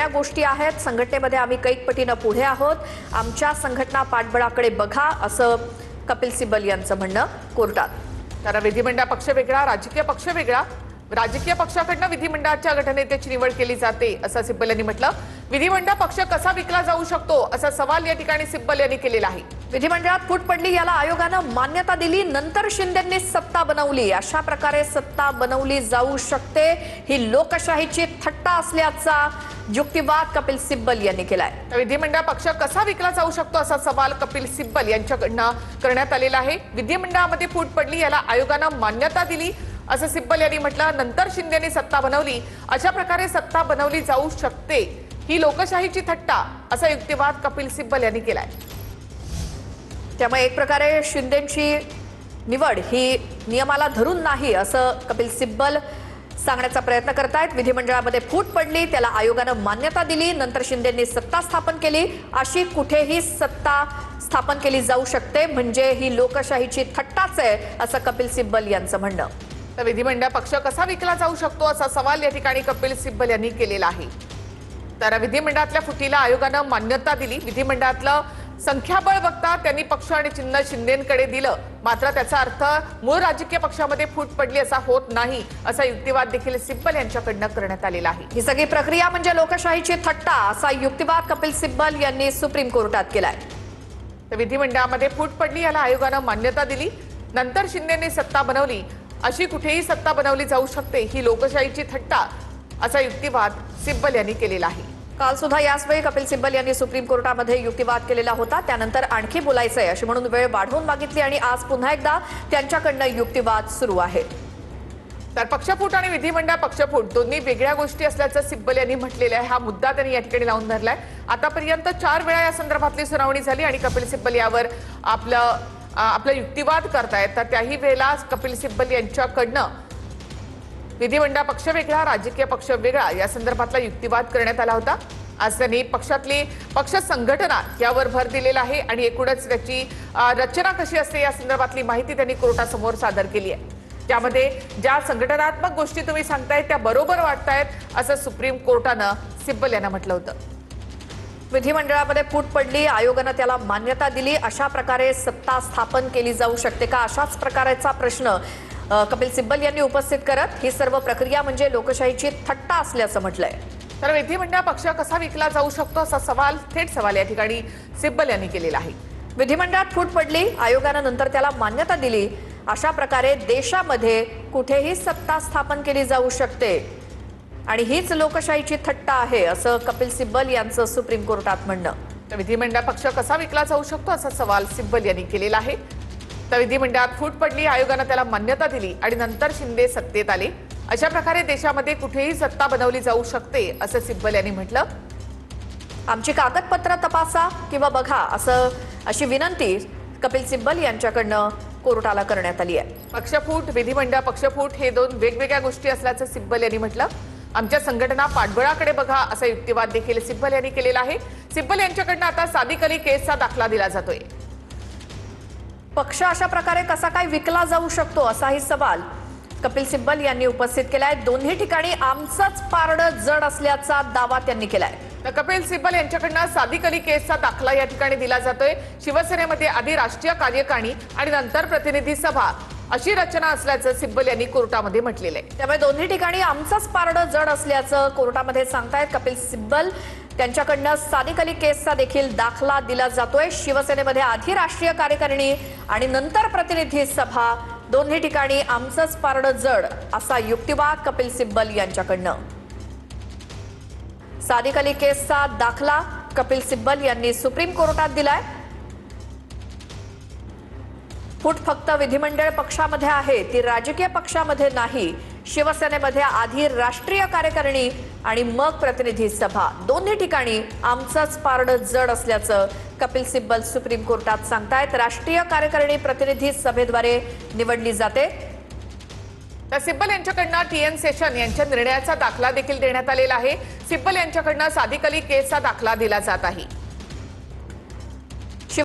वेगळ्या गोष्टी आहेत। संघटनेमध्ये आम्ही कैक पटीने पुढे आहोत। आमच्या संघटना पाठबळाकडे बघा असं कपिल सिब्बल यांचं म्हणणं कोर्टात। तर विधिमंडळ पक्ष वेगळा, राजकीय पक्ष वेगळा। राजकीय पक्षाकडून विधिमंडळाच्या गटनेत्याची निवड केली जाते असं सिब्बल यांनी म्हटलं। विधिमंडळ पक्ष कसा विकला जाऊ शकतो असा सवाल या ठिकाणी सिब्बल यांनी केलेला आहे। विधिमंडळात फूट पडली, याला आयोगानं मान्यता दिली, नंतर शिंदेंनी सत्ता बनवली। अशा प्रकारे सत्ता बनवली जाऊ शकते, ही लोकशाहीची थट्टा असल्याचा युक्तिवाद कपिल सिब्बल यांनी केलाय। विधिमंडळ पक्ष कसा विकला जाऊ शकतो असा सवाल कपिल सिब्बल यांच्याकडून करण्यात आलेला आहे। विधिमंडळामध्ये फूट पडली, याला आयोगानं मान्यता दिली असं सिब्बल यांनी म्हटलं। नंतर शिंदेंनी सत्ता बनवली, अशा प्रकारे सत्ता बनवली जाऊ शकते, ही लोकशाहीची थट्टा असा युक्तिवाद कपिल सिब्बल यांनी केलाय। त्यामुळे एक प्रकारे शिंदेंची निवड ही नियमाला धरून नाही असं कपिल सिब्बल सांगण्याचा प्रयत्न करतायत। विधिमंडळामध्ये फूट पडली, त्याला आयोगानं मान्यता दिली, नंतर शिंदेंनी सत्ता स्थापन केली, अशी कुठेही सत्ता स्थापन केली जाऊ शकते, म्हणजे ही लोकशाहीची थट्टाच आहे असं कपिल सिब्बल यांचं म्हणणं। तर विधिमंडळ पक्ष कसा विकला जाऊ शकतो असा सवाल या ठिकाणी कपिल सिब्बल यांनी केलेला आहे। तर विधिमंडळातल्या फुटीला आयोगानं मान्यता दिली, विधिमंडळातलं संख्याबळ बघता त्यांनी पक्ष आणि चिन्ह शिंदेंकडे दिलं, मात्र त्याचा अर्थ मूळ राजकीय पक्षामध्ये फूट पडली असा होत नाही असा युक्तिवाद देखील सिब्बल यांच्याकडनं करण्यात आलेला आहे। ही सगळी प्रक्रिया म्हणजे लोकशाहीची थट्टा असा युक्तिवाद कपिल सिब्बल यांनी सुप्रीम कोर्टात केलाय। तर विधिमंडळामध्ये फूट पडली, याला आयोगानं मान्यता दिली, नंतर शिंदेंनी सत्ता बनवली, अशी कुठेही सत्ता बनवली जाऊ शकते, ही लोकशाहीची थट्टा असा युक्तिवाद सिब्बल यांनी केलेला आहे। काल सुद्धा याच वेळी कपिल सिब्बल यांनी सुप्रीम कोर्टामध्ये युक्तिवाद केलेला होता, त्यानंतर आणखी बोलायचंय अशी म्हणून वेळ वाढवून मागितली आणि आज पुन्हा एकदा त्यांच्याकडनं युक्तिवाद सुरू आहे। तर पक्षफूट आणि विधिमंडळ पक्षफूट दोन्ही वेगळ्या गोष्टी असल्याचं सिब्बल यांनी म्हटलेलं आहे। हा मुद्दा त्यांनी या ठिकाणी लावून धरलाय। आतापर्यंत 4 वेळा या संदर्भातली सुनावणी झाली आणि कपिल सिब्बल यावर आपला युक्तिवाद करतायत। तर त्याही वेळेला कपिल सिब्बल यांच्याकडनं विधिमंडळ पक्ष वेगळा, राजकीय पक्ष वेगळा या संदर्भातला युक्तिवाद करण्यात आला होता। आज त्यांनी पक्षातली पक्ष संघटना यावर भर दिलेला आहे आणि एकूणच त्याची रचना कशी असते या संदर्भातली माहिती त्यांनी कोर्टासमोर सादर केली आहे। त्यामध्ये ज्या संघटनात्मक गोष्टी तुम्ही सांगतायत त्या बरोबर वाटतायत असं सुप्रीम कोर्टानं सिब्बल यांना म्हटलं होतं। विधिमंडळामध्ये फूट पडली, आयोगानं त्याला मान्यता दिली, अशा प्रकारे सत्ता स्थापन केली जाऊ शकते का, अशाच प्रकारचा प्रश्न कपिल सिब्बल यांनी उपस्थित करत ही सर्व प्रक्रिया म्हणजे लोकशाहीची थट्टा असल्याचं म्हटलंय। तर विधिमंडळ पक्ष कसा विकला जाऊ शकतो असा सवाल, थेट सवाल या ठिकाणी सिब्बल यांनी केलेला आहे। विधिमंडळात फूट पडली, आयोगानं नंतर त्याला मान्यता दिली, अशा प्रकारे देशामध्ये कुठेही सत्ता स्थापन केली जाऊ शकते आणि हीच लोकशाहीची थट्टा आहे असं कपिल सिब्बल यांचं सुप्रीम कोर्टात म्हणणं। तर विधिमंडळ पक्ष कसा विकला जाऊ शकतो असा सवाल सिब्बल यांनी केलेला आहे। तर विधिमंडळात फूट पडली, आयोगानं त्याला मान्यता दिली आणि नंतर शिंदे सत्तेत आले, अशा प्रकारे देशामध्ये कुठेही सत्ता बनवली जाऊ शकते असं सिब्बल यांनी म्हटलं। आमची कागदपत्र तपासा किंवा बघा अशी विनंती कपिल सिब्बल यांच्याकडनं कोर्टाला करण्यात आली आहे। पक्षफूट, विधिमंडळ पक्षफूट हे दोन वेगवेगळ्या गोष्टी असल्याचं सिब्बल यांनी म्हटलं। आमच्या संघटना पाठबळाकडे बघा असा युक्तिवाद देखील सिब्बल यांनी केलेला आहे। सिब्बल यांच्याकडनं आता सादिक अली केसचा दाखला दिला जातोय। पक्ष अशा प्रकारे कसा काय विकला जाऊ शकतो असाही सवाल कपिल सिब्बल यांनी उपस्थित केलाय। दोन्ही ठिकाणी आमचंच पारडं जड असल्याचा दावा त्यांनी केलाय। तर कपिल सिब्बल यांच्याकडनं सादिक अली केसचा दाखला या ठिकाणी दिला जातोय। शिवसेनेमध्ये आधी राष्ट्रीय कार्यकारिणी आणि नंतर प्रतिनिधी सभा अशी रचना असल्याचं सिब्बल यांनी कोर्टामध्ये म्हटलेलं आहे। त्यामुळे दोन्ही ठिकाणी आमचंच पारडं जड असल्याचं कोर्टामध्ये सांगतायत कपिल सिब्बल। त्यांच्याकडनं सादिक अली केसचा देखील दाखला दिला जातोय। शिवसेनेमध्ये आधी राष्ट्रीय कार्यकारिणी आणि नंतर प्रतिनिधी सभा, दोन्ही ठिकाणी आमचंच पारडं जड असा युक्तिवाद कपिल सिब्बल यांच्याकडनं। सादिक अली केसचा दाखला कपिल सिब्बल यांनी सुप्रीम कोर्टात दिलाय। फूट फक्त विधिमंडळ पक्षामध्ये आहे, ती राजकीय पक्षामध्ये नाही। शिवसेनेमध्ये आधी राष्ट्रीय कार्यकारिणी आणि मग प्रतिनिधी सभा, दोन्ही ठिकाणी आमचंच पारडं जड असल्याचं कपिल सिब्बल सुप्रीम कोर्टात सांगतायत। राष्ट्रीय कार्यकारिणी प्रतिनिधी सभेद्वारे निवडली जाते। तर सिब्बल यांच्याकडनं TN सेशन यांच्या निर्णयाचा दाखला देखील देण्यात आलेला आहे। सिब्बल यांच्याकडनं सादिक अली केसचा दाखला दिला जात आहे।